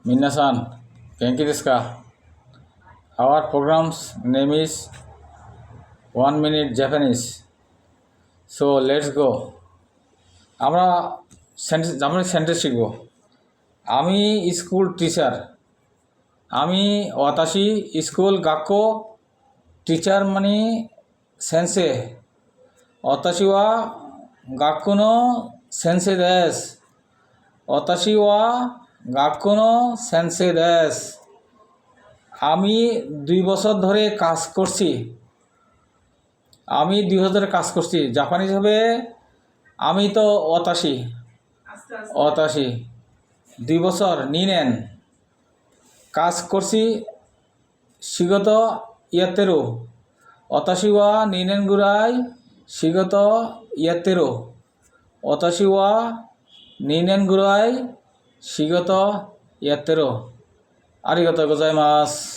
Minasan, Genki desu ka? Our program's name is 1 Minute Japanese. So let's go. আমরা sentence শিখব। আমি school teacher. আমি ওয়াতাশি school গাক্কো teacher মানে সেন্সে। ওয়াতাশি ওয়া গাক্কো নো সেন্সে দেস। ওয়াতাশি ওয়া গাক্কো নো সেন্সে দেস। আমি 2 বছর ধরে কাজ করছি। আমি 2 বছর ধরে কাজ করছি। জাপানিজ হবে আমি তো ওয়াতাশি। 2 বছর নিনেন কাজ করছি শিগত ইয়াত্তেরো। ওয়াতাশি ওয়া নিনেন গুরাই শিগত ইয়াত্তেরো। ওয়াতাশি ওয়া নিনেন গুরাই শিগত ইয়াত্তেরো। আরিগাতো গোজাইমাসু।